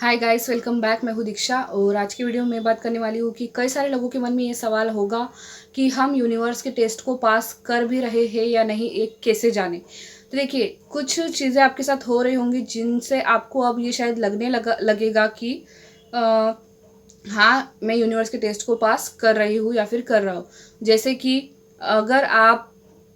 Hi guys, welcome back. मैं हूँ दीक्षा और आज की वीडियो में बात करने वाली हूँ कि कई सारे लोगों के मन में ये सवाल होगा कि हम यूनिवर्स के टेस्ट को पास कर भी रहे हैं या नहीं, एक कैसे जाने। तो देखिए, कुछ चीज़ें आपके साथ हो रही होंगी जिनसे आपको अब ये शायद लगेगा कि आ, हाँ, मैं यूनिवर्स के टेस्ट को पास कर रही हूँ या फिर कर रहा हूँ। जैसे कि अगर आप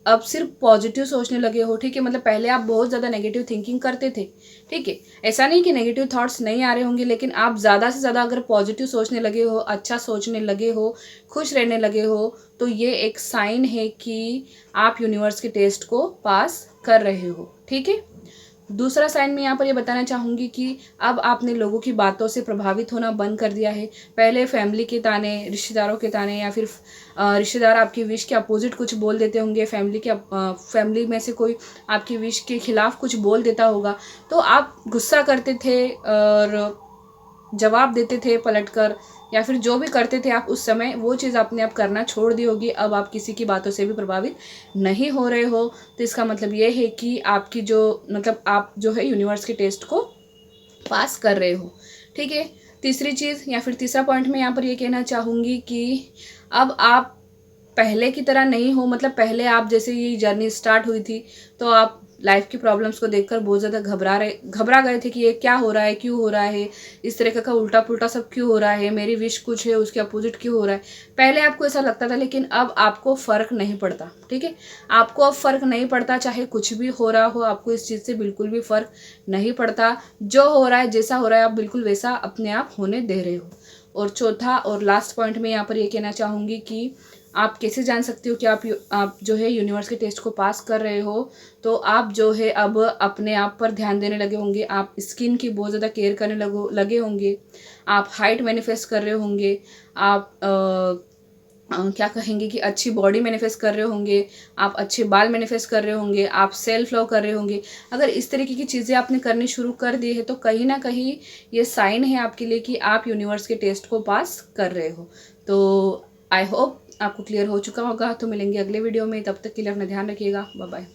अब सिर्फ पॉजिटिव सोचने लगे हो, ठीक है, मतलब पहले आप बहुत ज़्यादा नेगेटिव थिंकिंग करते थे, ठीक है। ऐसा नहीं कि नेगेटिव थॉट्स नहीं आ रहे होंगे, लेकिन आप ज़्यादा से ज़्यादा अगर पॉजिटिव सोचने लगे हो, अच्छा सोचने लगे हो, खुश रहने लगे हो, तो ये एक साइन है कि आप यूनिवर्स के टेस्ट को पास कर रहे हो, ठीक है। दूसरा साइन मैं यहाँ पर ये बताना चाहूँगी कि अब आपने लोगों की बातों से प्रभावित होना बंद कर दिया है। पहले फैमिली के ताने, रिश्तेदारों के ताने, या फिर रिश्तेदार आपकी विश के अपोजिट कुछ बोल देते होंगे, फैमिली में से कोई आपकी विश के खिलाफ कुछ बोल देता होगा, तो आप गुस्सा करते थे और जवाब देते थे पलटकर, या फिर जो भी करते थे आप उस समय, वो चीज़ आपने अब करना छोड़ दी होगी। अब आप किसी की बातों से भी प्रभावित नहीं हो रहे हो, तो इसका मतलब ये है कि आपकी जो मतलब आप जो है यूनिवर्स के टेस्ट को पास कर रहे हो, ठीक है। तीसरी चीज़ या फिर तीसरा पॉइंट मैं यहाँ पर ये कहना चाहूँगी कि अब आप पहले की तरह नहीं हो। मतलब पहले आप जैसे ये जर्नी स्टार्ट हुई थी, तो आप लाइफ की प्रॉब्लम्स को देखकर बहुत ज़्यादा घबरा गए थे कि ये क्या हो रहा है, क्यों हो रहा है, इस तरह का उल्टा पुल्टा सब क्यों हो रहा है, मेरी विश कुछ है उसके अपोजिट क्यों हो रहा है। पहले आपको ऐसा लगता था, लेकिन अब आपको फ़र्क नहीं पड़ता, ठीक है। आपको अब फ़र्क नहीं पड़ता, चाहे कुछ भी हो रहा हो, आपको इस चीज़ से बिल्कुल भी फ़र्क नहीं पड़ता। जो हो रहा है, जैसा हो रहा है, आप बिल्कुल वैसा अपने आप होने दे रहे हो। और चौथा और लास्ट पॉइंट में यहाँ पर ये कहना चाहूँगी कि आप कैसे जान सकते हो कि आप जो है यूनिवर्स के टेस्ट को पास कर रहे हो। तो आप जो है अब अपने आप पर ध्यान देने लगे होंगे, आप स्किन की बहुत ज़्यादा केयर करने लगे होंगे, आप हाइट मैनिफेस्ट कर रहे होंगे, आप क्या कहेंगे कि अच्छी बॉडी मैनिफेस्ट कर रहे होंगे, आप अच्छे बाल मैनिफेस्ट कर रहे होंगे, आप सेल्फ लव कर रहे होंगे। अगर इस तरीके की चीज़ें आपने करनी शुरू कर दी है, तो कहीं ना कहीं ये साइन है आपके लिए कि आप यूनिवर्स के टेस्ट को पास कर रहे हो। तो आई होप आपको क्लियर हो चुका होगा। तो मिलेंगे अगले वीडियो में, तब तक के लिए अपना ध्यान रखिएगा। Bye bye.